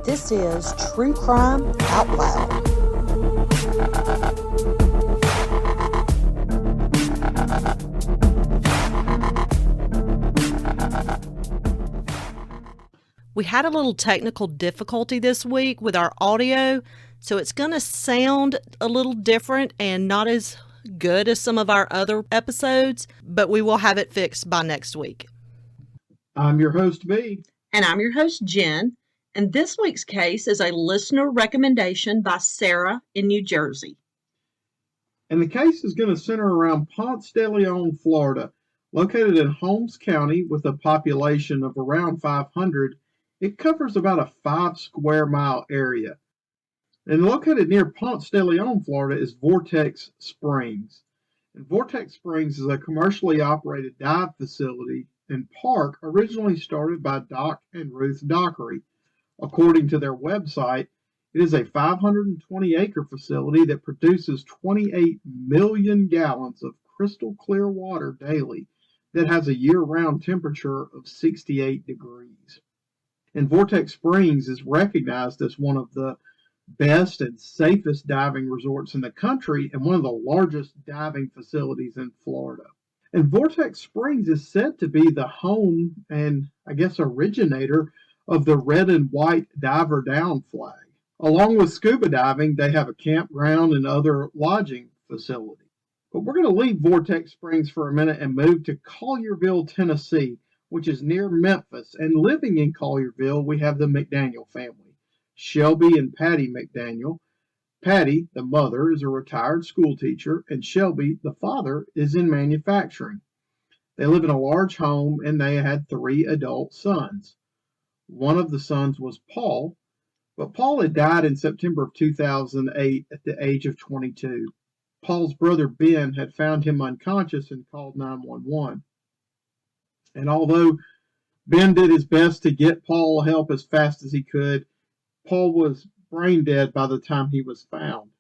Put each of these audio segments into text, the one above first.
This is True Crime Out Loud. We had a little technical difficulty this week with our audio, so it's going to sound a little different and not as good as some of our other episodes, but we will have it fixed by next week. I'm your host, B. And I'm your host, Jen. And this week's case is a listener recommendation by Sarah in New Jersey. And the case is going to center around Ponce de Leon, Florida. Located in Holmes County with a population of around 500, it covers about a 5 square mile area. And located near Ponce de Leon, Florida is Vortex Springs. And Vortex Springs is a commercially operated dive facility and park originally started by Doc and Ruth Dockery. According to their website, it is a 520-acre facility that produces 28 million gallons of crystal clear water daily that has a year-round temperature of 68 degrees. And Vortex Springs is recognized as one of the best and safest diving resorts in the country and one of the largest diving facilities in Florida. And Vortex Springs is said to be the home and, I guess, originator of the red and white diver down flag. Along with scuba diving, they have a campground and other lodging facility. But we're going to leave Vortex Springs for a minute and move to Collierville, Tennessee, which is near Memphis. And living in Collierville, we have the McDaniel family, Shelby and Patty McDaniel. Patty, the mother, is a retired school teacher, and Shelby, the father, is in manufacturing. They live in a large home, and they had 3 adult sons. One of the sons was Paul, but Paul had died in September of 2008 at the age of 22. Paul's brother Ben had found him unconscious and called 911. And although Ben did his best to get Paul help as fast as he could, Paul was brain dead by the time he was found.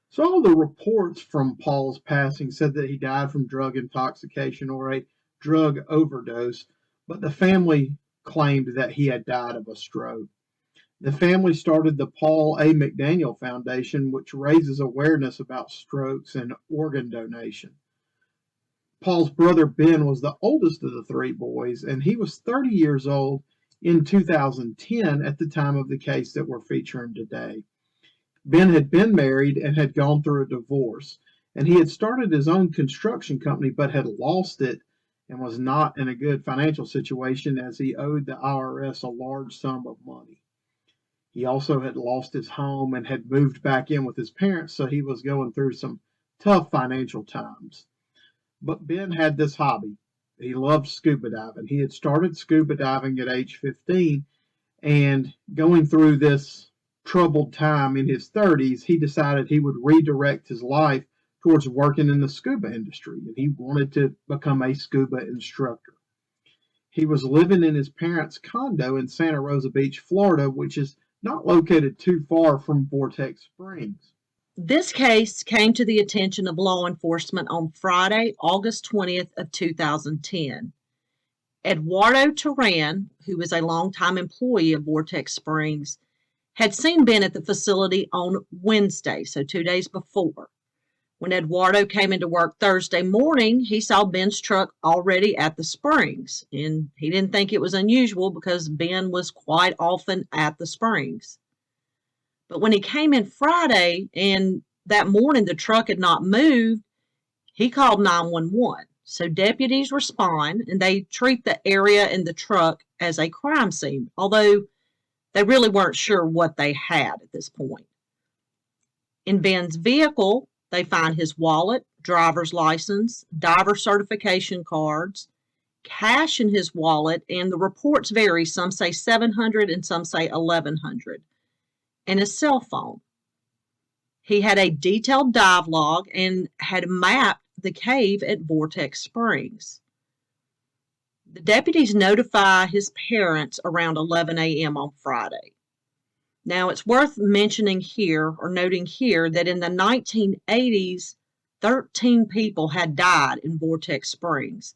So all the reports from Paul's passing said that he died from drug intoxication or a drug overdose, but the family claimed that he had died of a stroke. The family started the Paul A. McDaniel Foundation, which raises awareness about strokes and organ donation. Paul's brother Ben was the oldest of the 3 boys, and he was 30 years old in 2010 at the time of the case that we're featuring today. Ben had been married and had gone through a divorce, and he had started his own construction company but had lost it and was not in a good financial situation as he owed the IRS a large sum of money. He also had lost his home and had moved back in with his parents, so he was going through some tough financial times. But Ben had this hobby. He loved scuba diving. He had started scuba diving at age 15, and going through this troubled time in his 30s, he decided he would redirect his life towards working in the scuba industry, and he wanted to become a scuba instructor. He was living in his parents' condo in Santa Rosa Beach, Florida, which is not located too far from Vortex Springs. This case came to the attention of law enforcement on Friday, August 20th of 2010. Eduardo Turan, who is a longtime employee of Vortex Springs, had seen Ben at the facility on Wednesday, so 2 days before. When Eduardo came into work Thursday morning, he saw Ben's truck already at the springs, and he didn't think it was unusual because Ben was quite often at the springs. But when he came in Friday and that morning the truck had not moved, he called 911. So deputies respond and they treat the area and the truck as a crime scene, although they really weren't sure what they had at this point. In Ben's vehicle, they find his wallet, driver's license, diver certification cards, cash in his wallet, and the reports vary. Some say $700 and some say $1,100. And his cell phone. He had a detailed dive log and had mapped the cave at Vortex Springs. The deputies notify his parents around 11 a.m. on Friday. Now, it's worth mentioning here or noting here that in the 1980s, 13 people had died in Vortex Springs.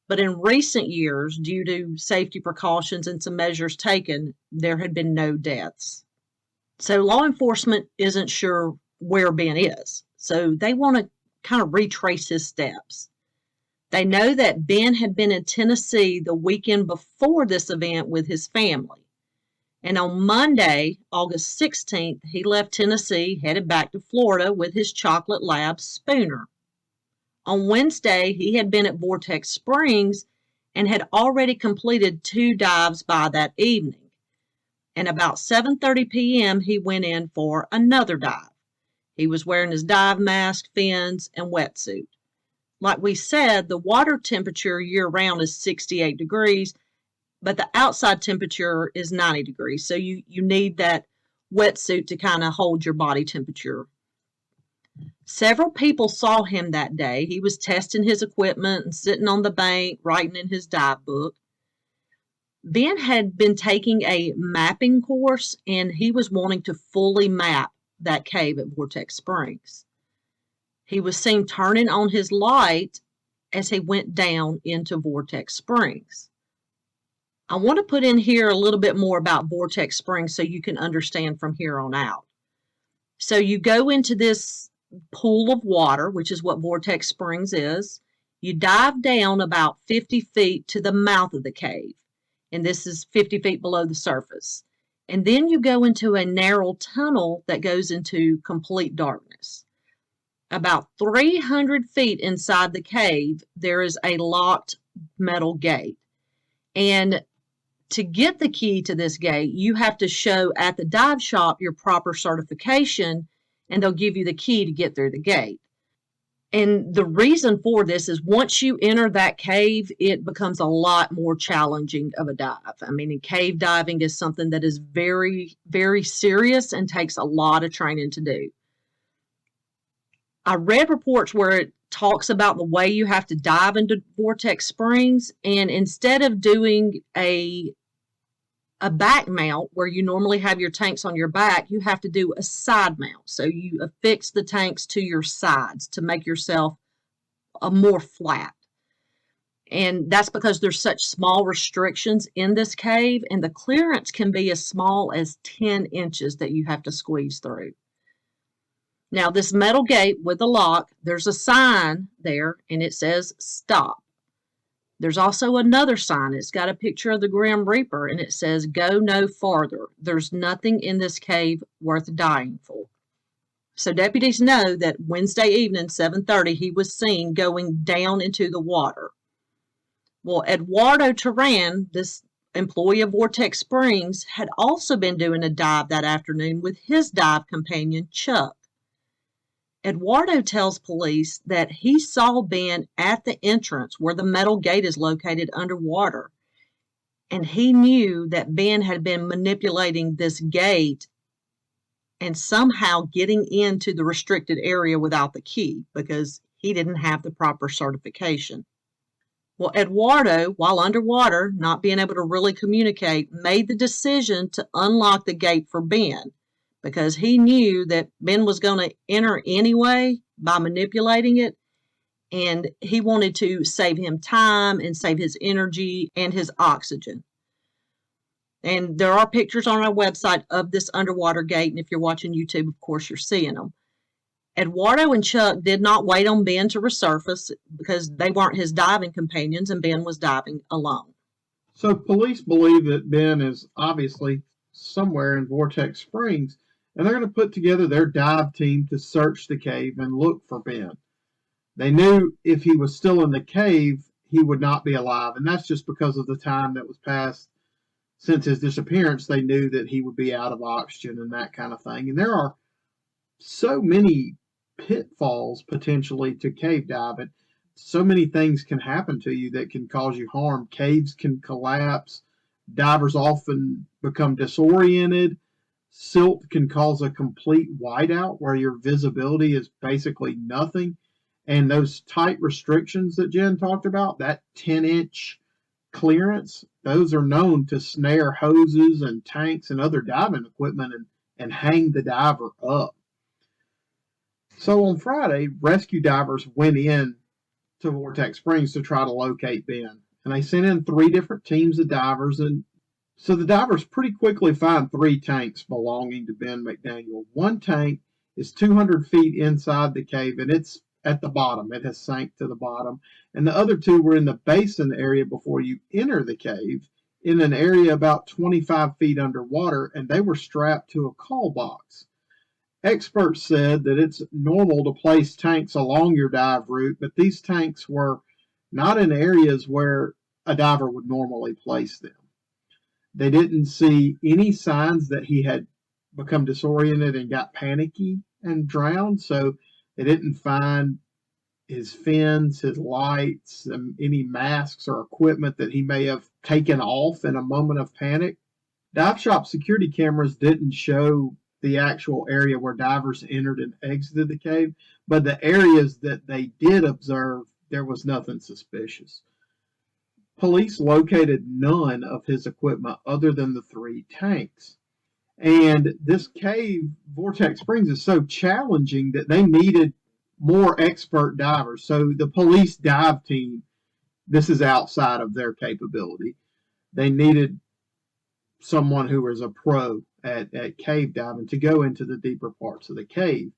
But in recent years, due to safety precautions and some measures taken, there had been no deaths. So law enforcement isn't sure where Ben is. So they want to kind of retrace his steps. They know that Ben had been in Tennessee the weekend before this event with his family. And on Monday, August 16th, he left Tennessee, headed back to Florida with his chocolate lab, Spooner. On Wednesday, he had been at Vortex Springs and had already completed 2 dives by that evening. And about 7:30 p.m., he went in for another dive. He was wearing his dive mask, fins, and wetsuit. Like we said, the water temperature year-round is 68 degrees, but the outside temperature is 90 degrees. So you need that wetsuit to kind of hold your body temperature. Several people saw him that day. He was testing his equipment and sitting on the bank, writing in his dive book. Ben had been taking a mapping course, and he was wanting to fully map that cave at Vortex Springs. He was seen turning on his light as he went down into Vortex Springs. I want to put in here a little bit more about Vortex Springs so you can understand from here on out. So you go into this pool of water, which is what Vortex Springs is. You dive down about 50 feet to the mouth of the cave, and this is 50 feet below the surface. And then you go into a narrow tunnel that goes into complete darkness. About 300 feet inside the cave, there is a locked metal gate. And to get the key to this gate, you have to show at the dive shop your proper certification, and they'll give you the key to get through the gate. And the reason for this is once you enter that cave, it becomes a lot more challenging of a dive. I mean, cave diving is something that is very, very serious and takes a lot of training to do. I read reports where it talks about the way you have to dive into Vortex Springs, and instead of doing a back mount where you normally have your tanks on your back, you have to do a side mount. So you affix the tanks to your sides to make yourself more flat. And that's because there's such small restrictions in this cave, and the clearance can be as small as 10 inches that you have to squeeze through. Now, this metal gate with a lock, there's a sign there, and it says stop. There's also another sign. It's got a picture of the Grim Reaper, and it says go no farther. There's nothing in this cave worth dying for. So deputies know that Wednesday evening, 7:30, he was seen going down into the water. Well, Eduardo Turan, this employee of Vortex Springs, had also been doing a dive that afternoon with his dive companion, Chuck. Eduardo tells police that he saw Ben at the entrance where the metal gate is located underwater, and he knew that Ben had been manipulating this gate and somehow getting into the restricted area without the key because he didn't have the proper certification. Well, Eduardo, while underwater, not being able to really communicate, made the decision to unlock the gate for Ben, because he knew that Ben was going to enter anyway by manipulating it, and he wanted to save him time and save his energy and his oxygen. And there are pictures on our website of this underwater gate, and if you're watching YouTube, of course, you're seeing them. Eduardo and Chuck did not wait on Ben to resurface because they weren't his diving companions, and Ben was diving alone. So police believe that Ben is obviously somewhere in Vortex Springs, and they're going to put together their dive team to search the cave and look for Ben. They knew if he was still in the cave, he would not be alive, and that's just because of the time that was passed since his disappearance. They knew that he would be out of oxygen and that kind of thing. And there are so many pitfalls potentially to cave diving. So many things can happen to you that can cause you harm. Caves can collapse. Divers often become disoriented. Silt can cause a complete whiteout where your visibility is basically nothing. And those tight restrictions that Jen talked about, that 10-inch clearance, those are known to snare hoses and tanks and other diving equipment and hang the diver up. So on Friday, rescue divers went in to Vortex Springs to try to locate Ben. And they sent in 3 different teams of divers, and So the divers pretty quickly find 3 tanks belonging to Ben McDaniel. One tank is 200 feet inside the cave and it's at the bottom. It has sank to the bottom. And the other 2 were in the basin area before you enter the cave in an area about 25 feet underwater, and they were strapped to a call box. Experts said that it's normal to place tanks along your dive route, but these tanks were not in areas where a diver would normally place them. They didn't see any signs that he had become disoriented and got panicky and drowned, so they didn't find his fins, his lights, and any masks or equipment that he may have taken off in a moment of panic. Dive shop security cameras didn't show the actual area where divers entered and exited the cave, but the areas that they did observe, there was nothing suspicious. Police located none of his equipment other than the 3 tanks. And this cave, Vortex Springs, is so challenging that they needed more expert divers. So the police dive team, this is outside of their capability. They needed someone who was a pro at cave diving to go into the deeper parts of the cave.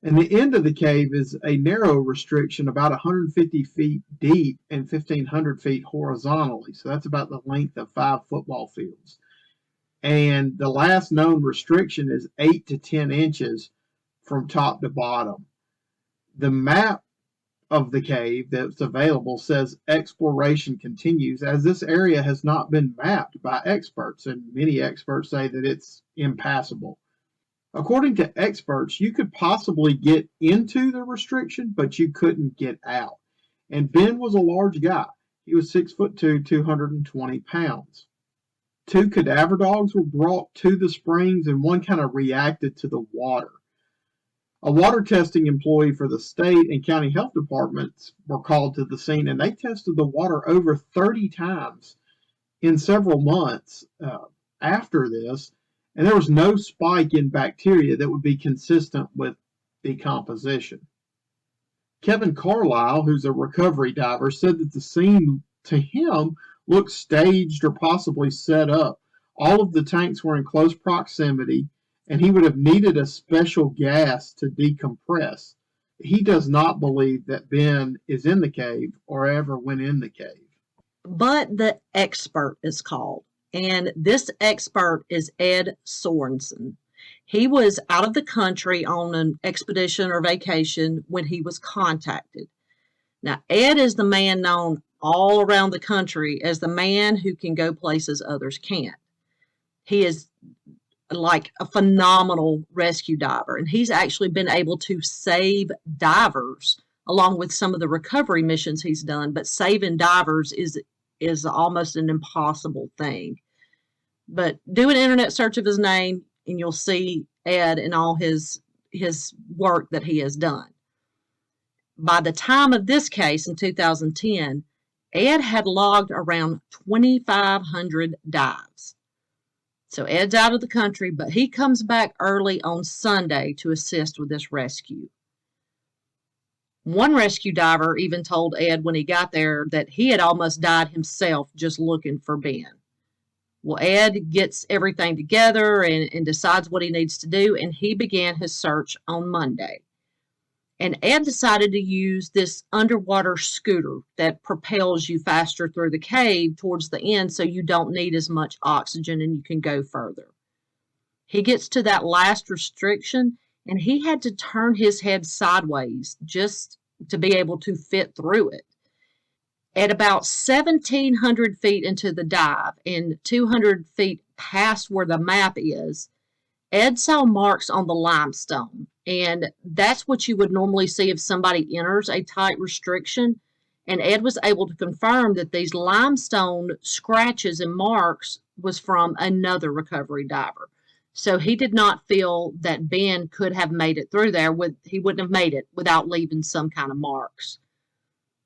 And the end of the cave is a narrow restriction about 150 feet deep and 1,500 feet horizontally. So that's about the length of 5 football fields. And the last known restriction is 8 to 10 inches from top to bottom. The map of the cave that's available says exploration continues, as this area has not been mapped by experts, and many experts say that it's impassable. According to experts, you could possibly get into the restriction, but you couldn't get out. And Ben was a large guy. He was 6'2", 220 pounds. 2 cadaver dogs were brought to the springs, and one kind of reacted to the water. A water testing employee for the state and county health departments were called to the scene, and they tested the water over 30 times in several months after this, and there was no spike in bacteria that would be consistent with decomposition. Kevin Carlisle, who's a recovery diver, said that the scene to him looked staged or possibly set up. All of the tanks were in close proximity, and he would have needed a special gas to decompress. He does not believe that Ben is in the cave or ever went in the cave. But the expert is called, and this expert is Ed Sorensen. He was out of the country on an expedition or vacation when he was contacted. Now, Ed is the man known all around the country as the man who can go places others can't. He is like a phenomenal rescue diver, and he's actually been able to save divers along with some of the recovery missions he's done, but saving divers is almost an impossible thing. But do an internet search of his name and you'll see Ed and all his work that he has done. By the time of this case in 2010, Ed had logged around 2,500 dives. So Ed's out of the country, but he comes back early on Sunday to assist with this rescue. One rescue diver even told Ed when he got there that he had almost died himself just looking for Ben. Well, Ed gets everything together and decides what he needs to do, and he began his search on Monday. And Ed decided to use this underwater scooter that propels you faster through the cave towards the end so you don't need as much oxygen and you can go further. He gets to that last restriction and he had to turn his head sideways just to be able to fit through it. At about 1,700 feet into the dive and 200 feet past where the map is, Ed saw marks on the limestone, and that's what you would normally see if somebody enters a tight restriction. And Ed was able to confirm that these limestone scratches and marks was from another recovery diver. So he did not feel that Ben could have made it through there. He wouldn't have made it without leaving some kind of marks.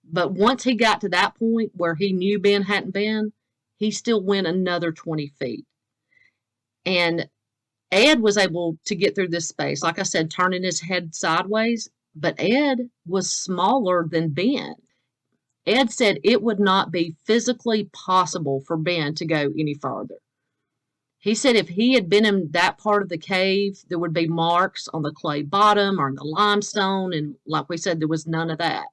But once he got to that point where he knew Ben hadn't been, he still went another 20 feet. And Ed was able to get through this space, like I said, turning his head sideways, but Ed was smaller than Ben. Ed said it would not be physically possible for Ben to go any farther. He said if he had been in that part of the cave, there would be marks on the clay bottom or in the limestone. And like we said, there was none of that.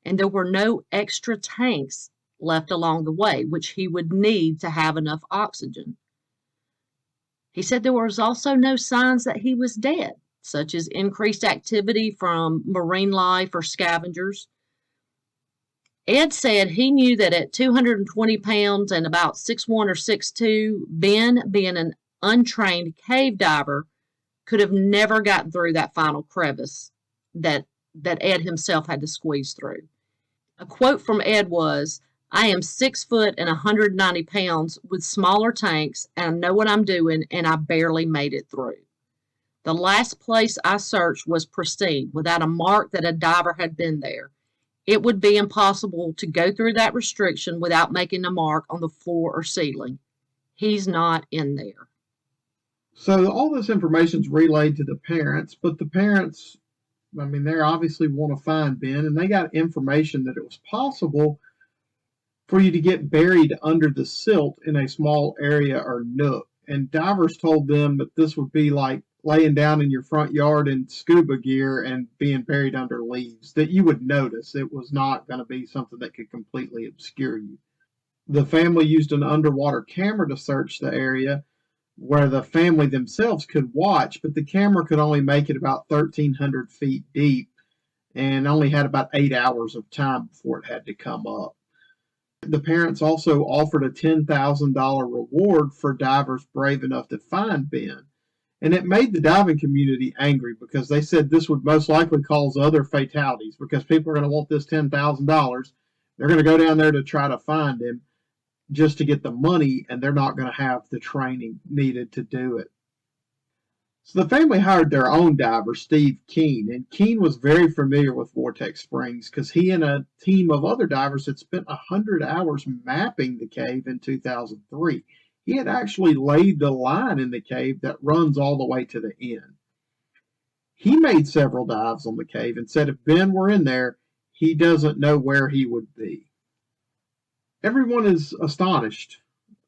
And there were no extra tanks left along the way, which he would need to have enough oxygen. He said there was also no signs that he was dead, such as increased activity from marine life or scavengers. Ed said he knew that at 220 pounds and about 6'1" or 6'2", Ben, being an untrained cave diver, could have never gotten through that final crevice that Ed himself had to squeeze through. A quote from Ed was, "I am 6 foot and 190 pounds with smaller tanks, and I know what I'm doing, and I barely made it through. The last place I searched was pristine, without a mark that a diver had been there. It would be impossible to go through that restriction without making a mark on the floor or ceiling. He's not in there." So all this information is relayed to the parents, but the parents, they obviously want to find Ben, and they got information that it was possible for you to get buried under the silt in a small area or nook. And divers told them that this would be like laying down in your front yard in scuba gear and being buried under leaves, that you would notice. It was not going to be something that could completely obscure you. The family used an underwater camera to search the area where the family themselves could watch, but the camera could only make it about 1,300 feet deep and only had about 8 hours of time before it had to come up. The parents also offered a $10,000 reward for divers brave enough to find Ben. And it made the diving community angry because they said this would most likely cause other fatalities because people are going to want this $10,000. They're going to go down there to try to find him just to get the money, and they're not going to have the training needed to do it. So the family hired their own diver, Steve Keene, and Keene was very familiar with Vortex Springs because he and a team of other divers had spent 100 hours mapping the cave in 2003. He had actually laid the line in the cave that runs all the way to the end. He made several dives on the cave and said if Ben were in there, he doesn't know where he would be. Everyone is astonished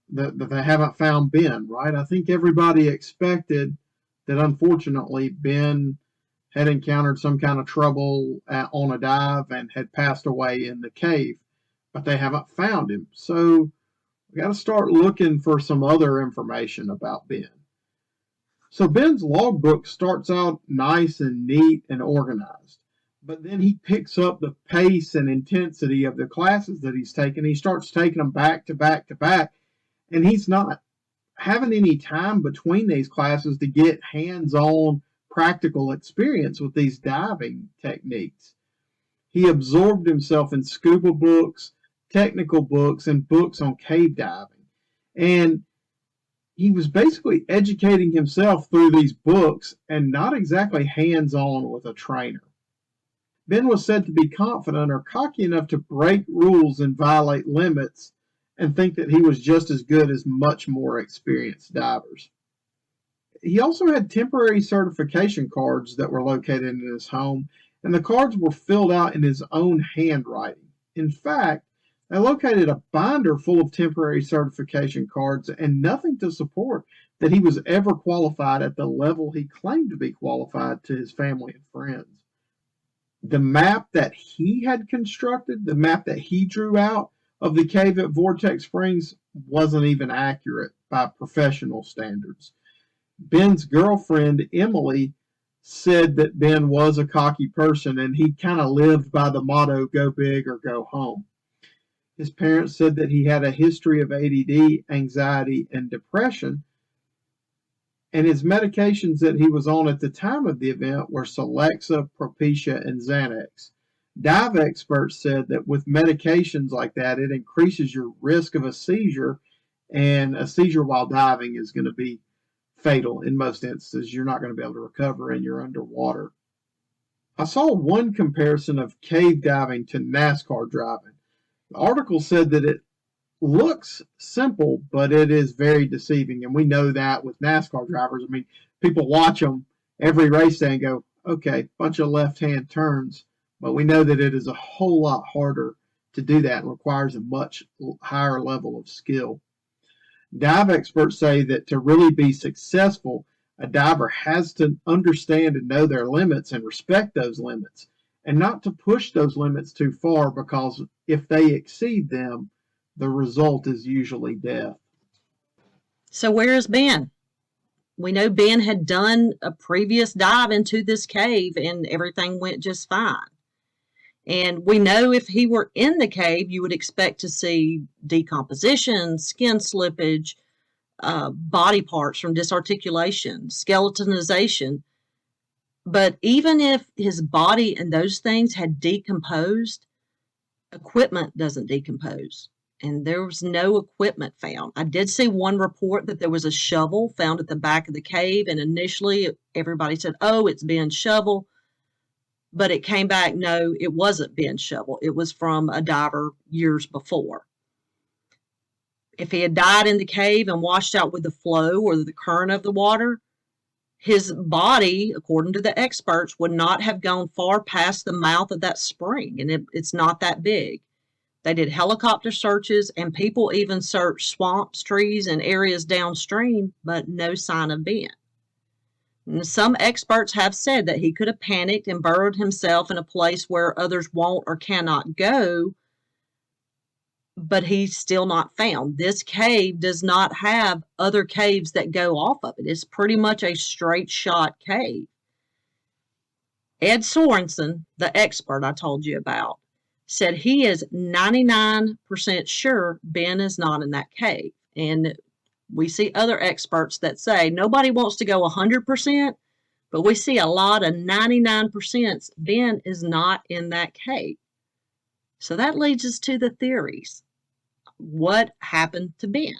that they haven't found Ben, right? I think everybody expected that unfortunately Ben had encountered some kind of trouble on a dive and had passed away in the cave, but they haven't found him. So we got to start looking for some other information about Ben. So Ben's logbook starts out nice and neat and organized, but then he picks up the pace and intensity of the classes that he's taking. He starts taking them back to back to back, and he's not having any time between these classes to get hands-on practical experience with these diving techniques. He absorbed himself in scuba books, technical books, and books on cave diving. And he was basically educating himself through these books and not exactly hands-on with a trainer. Ben was said to be confident or cocky enough to break rules and violate limits and think that he was just as good as much more experienced divers. He also had temporary certification cards that were located in his home, and the cards were filled out in his own handwriting. In fact, they located a binder full of temporary certification cards and nothing to support that he was ever qualified at the level he claimed to be qualified to his family and friends. The map that he had constructed, the map that he drew out of the cave at Vortex Springs, wasn't even accurate by professional standards. Ben's girlfriend, Emily, said that Ben was a cocky person and he kind of lived by the motto, go big or go home. His parents said that he had a history of ADD, anxiety, and depression, and his medications that he was on at the time of the event were Celexa, Propecia, and Xanax. Dive experts said that with medications like that, it increases your risk of a seizure, and a seizure while diving is going to be fatal in most instances. You're not going to be able to recover and you're underwater. I saw one comparison of cave diving to NASCAR driving. The article said that it looks simple, but it is very deceiving, and we know that with NASCAR drivers. People watch them every race day and go, okay, bunch of left-hand turns, but we know that it is a whole lot harder to do that and requires a much higher level of skill. Dive experts say that to really be successful, a diver has to understand and know their limits and respect those limits, and not to push those limits too far, because if they exceed them, the result is usually death. So where is Ben? We know Ben had done a previous dive into this cave and everything went just fine. And we know if he were in the cave, you would expect to see decomposition, skin slippage, body parts from disarticulation, skeletonization. But even if his body and those things had decomposed, equipment doesn't decompose. And there was no equipment found. I did see one report that there was a shovel found at the back of the cave, and initially everybody said, oh, it's Ben's shovel. But it came back, no, it wasn't Ben's shovel. It was from a diver years before. If he had died in the cave and washed out with the flow or the current of the water, his body, according to the experts, would not have gone far past the mouth of that spring, and it's not that big. They did helicopter searches, and people even searched swamps, trees, and areas downstream, but no sign of Ben. And some experts have said that he could have panicked and burrowed himself in a place where others won't or cannot go, but he's still not found. This cave does not have other caves that go off of it. It's pretty much a straight shot cave. Ed Sorensen, the expert I told you about, said he is 99% sure Ben is not in that cave. And we see other experts that say nobody wants to go 100%, but we see a lot of 99% Ben is not in that cave. So that leads us to the theories. What happened to Ben?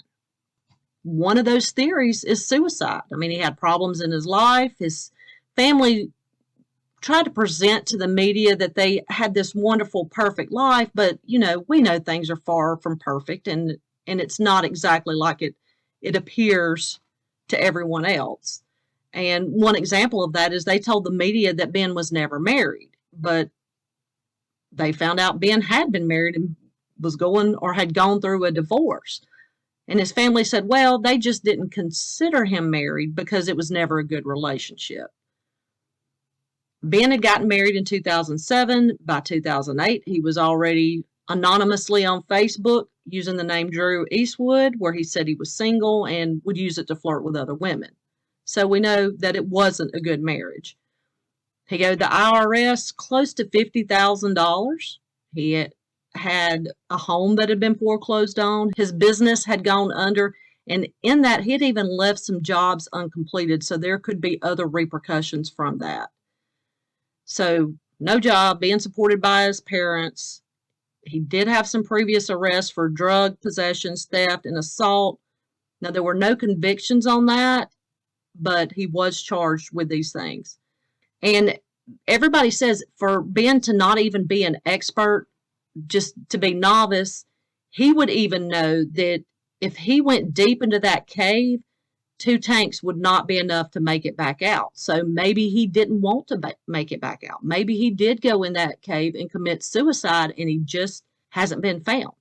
One of those theories is suicide. I mean, he had problems in his life. His family tried to present to the media that they had this wonderful, perfect life, but, you know, we know things are far from perfect, and it's not exactly like it appears to everyone else. And one example of that is they told the media that Ben was never married, but they found out Ben had been married and was going or had gone through a divorce. And his family said, well, they just didn't consider him married because it was never a good relationship. Ben had gotten married in 2007. By 2008, he was already anonymously on Facebook using the name Drew Eastwood, where he said he was single and would use it to flirt with other women. So we know that it wasn't a good marriage. He owed the IRS close to $50,000. He had a home that had been foreclosed on. His business had gone under, and in that, he had even left some jobs uncompleted, so there could be other repercussions from that. So no job, being supported by his parents. He did have some previous arrests for drug possessions, theft, and assault. Now, there were no convictions on that, but he was charged with these things. And everybody says for Ben to not even be an expert, just to be novice, he would even know that if he went deep into that cave, 2 tanks would not be enough to make it back out. So maybe he didn't want to make it back out. Maybe he did go in that cave and commit suicide and he just hasn't been found.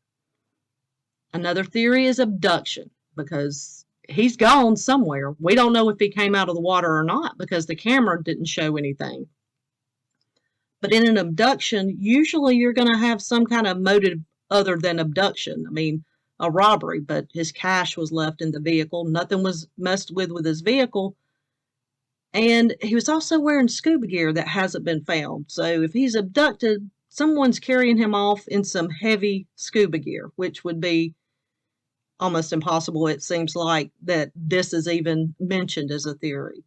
Another theory is abduction, because he's gone somewhere. We don't know if he came out of the water or not because the camera didn't show anything. But in an abduction, usually you're going to have some kind of motive other than abduction. I mean, a robbery, but his cash was left in the vehicle. Nothing was messed with his vehicle. And he was also wearing scuba gear that hasn't been found. So if he's abducted, someone's carrying him off in some heavy scuba gear, which would be almost impossible. It seems like that this is even mentioned as a theory.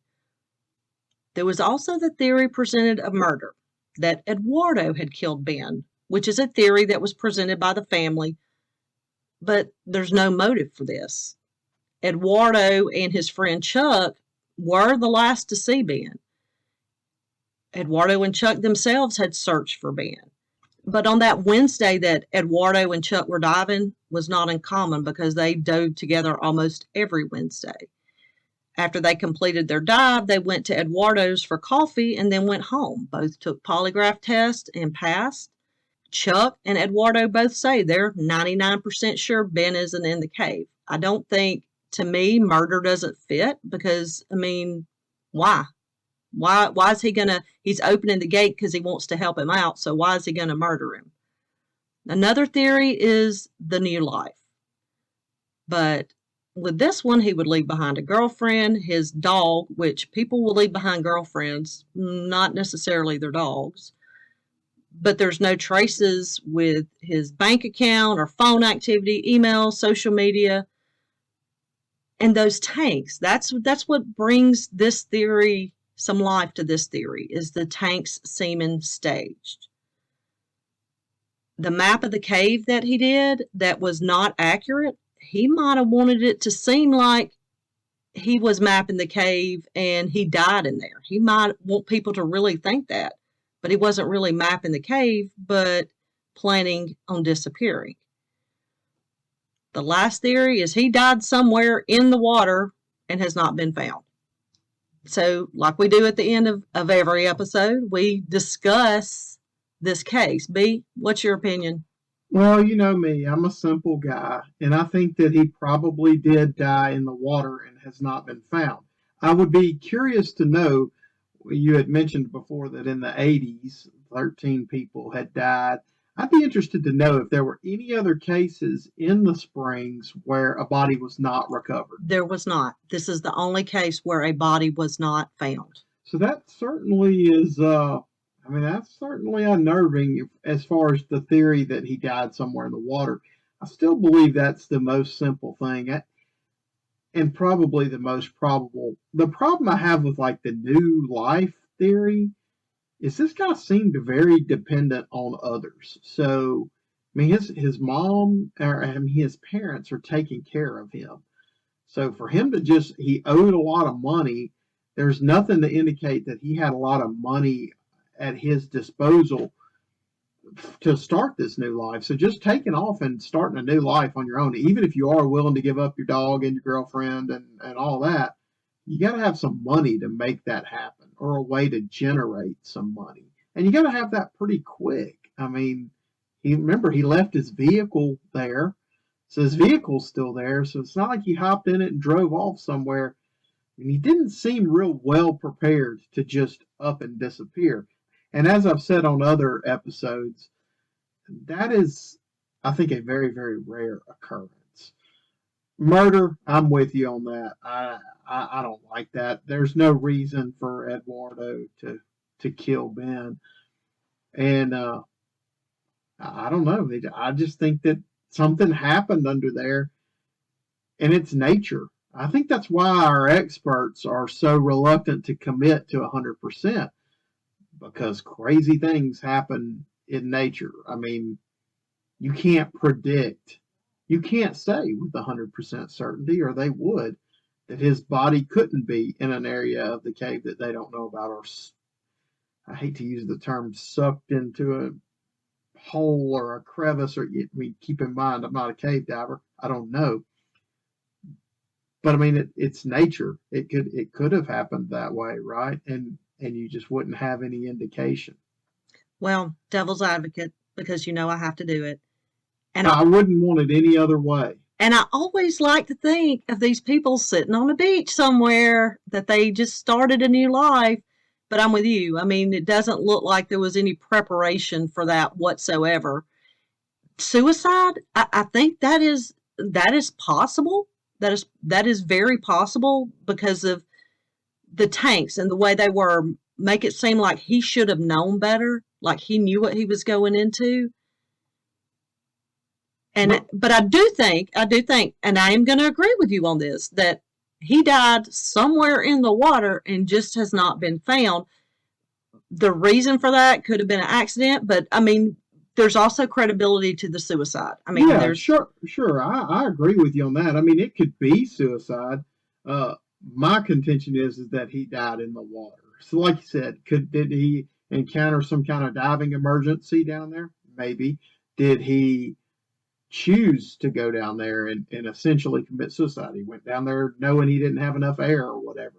There was also the theory presented of murder, that Eduardo had killed Ben, which is a theory that was presented by the family, but there's no motive for this. Eduardo and his friend Chuck were the last to see Ben. Eduardo and Chuck themselves had searched for Ben. But on that Wednesday that Eduardo and Chuck were diving was not uncommon because they dove together almost every Wednesday. After they completed their dive, they went to Eduardo's for coffee and then went home. Both took polygraph tests and passed. Chuck and Eduardo both say they're 99% sure Ben isn't in the cave. I don't think to me, murder doesn't fit because, I mean, why? Why is he gonna, he's opening the gate because he wants to help him out, so why is he gonna murder him? Another theory is the new life. But with this one, he would leave behind a girlfriend, his dog, which people will leave behind girlfriends, not necessarily their dogs. But there's no traces with his bank account or phone activity, email, social media, and those tanks. That's what brings this theory some life to this theory, is the tanks seeming staged. The map of the cave that he did that was not accurate, he might have wanted it to seem like he was mapping the cave and he died in there. He might want people to really think that, but he wasn't really mapping the cave, but planning on disappearing. The last theory is he died somewhere in the water and has not been found. So, like we do at the end of every episode, we discuss this case. B, what's your opinion? Well, you know me, I'm a simple guy, and I think that he probably did die in the water and has not been found. I would be curious to know, you had mentioned before that in the 80s, 13 people had died. I'd be interested to know if there were any other cases in the Springs where a body was not recovered. There was not. This is the only case where a body was not found. So that certainly is, that's certainly unnerving as far as the theory that he died somewhere in the water. I still believe that's the most simple thing and probably the most probable. The problem I have with like the new life theory is this guy seemed very dependent on others. So, I mean, his mom, or his parents are taking care of him. So for him to he owed a lot of money. There's nothing to indicate that he had a lot of money at his disposal to start this new life. So just taking off and starting a new life on your own, even if you are willing to give up your dog and your girlfriend and all that, you got to have some money to make that happen, or a way to generate some money. And you got to have that pretty quick. I mean, he left his vehicle there. So his vehicle's still there. So it's not like he hopped in it and drove off somewhere. And he didn't seem real well prepared to just up and disappear. And as I've said on other episodes, that is, I think, a very, very rare occurrence. Murder, I'm with you on that. I don't like that. There's no reason for Eduardo to kill Ben. And I don't know. I just think that something happened under there, and it's nature. I think that's why our experts are so reluctant to commit to 100%, because crazy things happen in nature. I mean, you can't predict. You can't say with 100% certainty, or they would, that his body couldn't be in an area of the cave that they don't know about, or I hate to use the term sucked into a hole or a crevice, or keep in mind, I'm not a cave diver. I don't know. But I mean, it's nature. It could have happened that way, right? And you just wouldn't have any indication. Well, devil's advocate, because I have to do it. And I wouldn't want it any other way. And I always like to think of these people sitting on a beach somewhere, that they just started a new life. But I'm with you. I mean, it doesn't look like there was any preparation for that whatsoever. Suicide, I think that is possible. That is very possible, because of the tanks and the way they were. Make it seem like he should have known better, like he knew what he was going into. But I do think, and I am going to agree with you on this, that he died somewhere in the water and just has not been found. The reason for that could have been an accident, but I mean, there's also credibility to the suicide. I mean, yeah, sure. I agree with you on that. I mean, it could be suicide. My contention is that he died in the water. So, like you said, did he encounter some kind of diving emergency down there? Maybe. Did he choose to go down there and essentially commit suicide? He went down there knowing he didn't have enough air or whatever.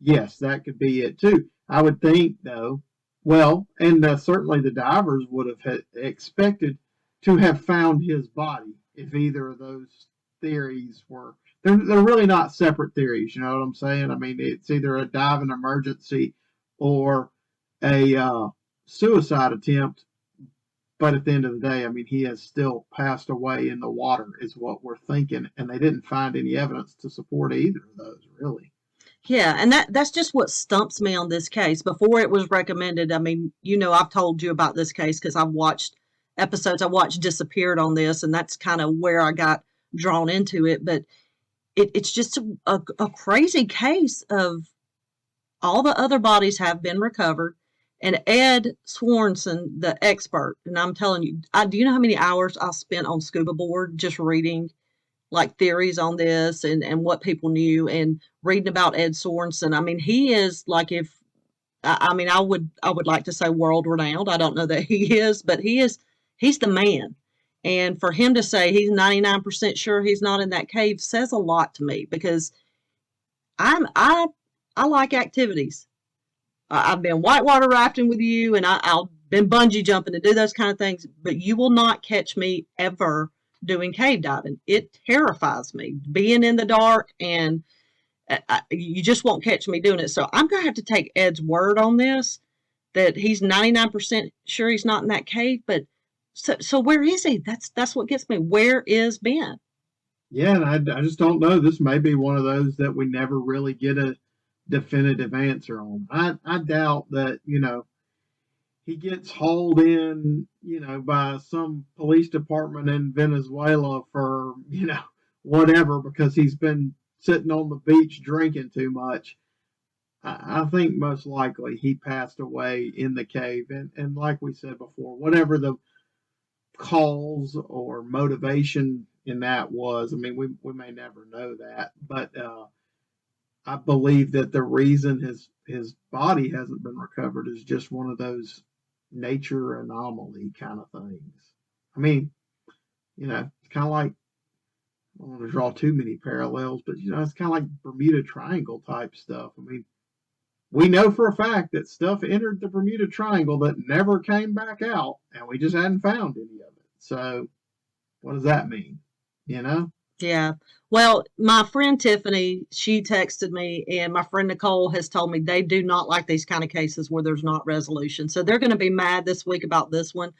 Yes, that could be it too. I would think, though, well, and certainly the divers would have expected to have found his body if either of those theories were they're really not separate theories. You know what I'm saying? I mean, it's either a diving emergency or a suicide attempt. But at the end of the day, I mean, he has still passed away in the water, is what we're thinking, and they didn't find any evidence to support either of those, really. Yeah, and that's just what stumps me on this case. Before it was recommended, I mean, I've told you about this case because I've watched episodes. I watched Disappeared on this, and that's kind of where I got drawn into it. But it's just a crazy case of all the other bodies have been recovered. And Ed Sorensen, the expert, and I'm telling you, do you know how many hours I spent on scuba board just reading like theories on this and what people knew and reading about Ed Sorensen? I mean, he is like I would like to say world renowned. I don't know that he is, but he's the man. And for him to say he's 99% sure he's not in that cave says a lot to me because I like activities. I've been whitewater rafting with you, and I've been bungee jumping to do those kind of things, but you will not catch me ever doing cave diving. It terrifies me, being in the dark, and you just won't catch me doing it. So I'm going to have to take Ed's word on this, that he's 99% sure he's not in that cave, but so where is he? That's what gets me. Where is Ben? Yeah, and I just don't know. This may be one of those that we never really get a definitive answer on. I doubt that, he gets hauled in, by some police department in Venezuela for, whatever, because he's been sitting on the beach drinking too much. I think most likely he passed away in the cave. And like we said before, whatever the cause or motivation in that was, I mean, we may never know that, but I believe that the reason his body hasn't been recovered is just one of those nature anomaly kind of things. I mean, it's kind of like, I don't want to draw too many parallels, but it's kind of like Bermuda Triangle type stuff. I mean, we know for a fact that stuff entered the Bermuda Triangle that never came back out, and we just hadn't found any of it. So what does that mean? Yeah. Well, my friend Tiffany, she texted me, and my friend Nicole has told me they do not like these kind of cases where there's not resolution. So they're going to be mad this week about this one.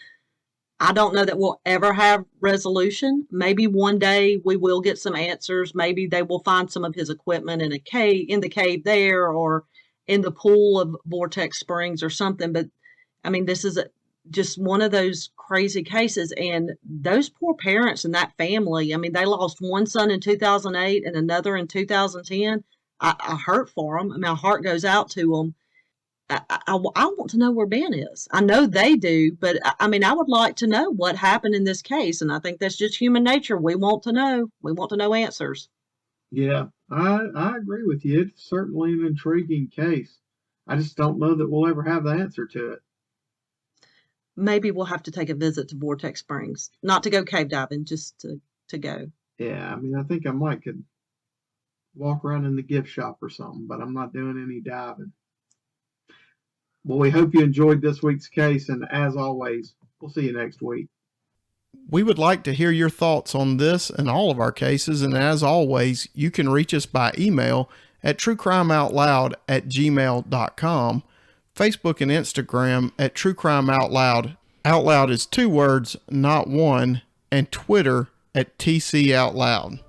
I don't know that we'll ever have resolution. Maybe one day we will get some answers. Maybe they will find some of his equipment in the cave there, or in the pool of Vortex Springs or something. But I mean, this is just one of those crazy cases, and those poor parents and that family, I mean, they lost one son in 2008 and another in 2010. I hurt for them. I mean, my heart goes out to them. I want to know where Ben is. I know they do, but I mean, I would like to know what happened in this case, and I think that's just human nature. We want to know. We want to know answers. Yeah, I agree with you. It's certainly an intriguing case. I just don't know that we'll ever have the answer to it. Maybe we'll have to take a visit to Vortex Springs, not to go cave diving, just to go. Yeah, I mean, I think I might could walk around in the gift shop or something, but I'm not doing any diving. Well, we hope you enjoyed this week's case, and as always, we'll see you next week. We would like to hear your thoughts on this and all of our cases, and as always, you can reach us by email at truecrimeoutloud@gmail.com, Facebook and Instagram at True Crime Out Loud. Out Loud is 2 words, not one, and Twitter at TC Out Loud.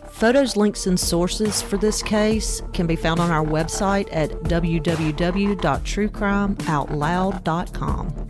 Photos, links, and sources for this case can be found on our website at www.truecrimeoutloud.com.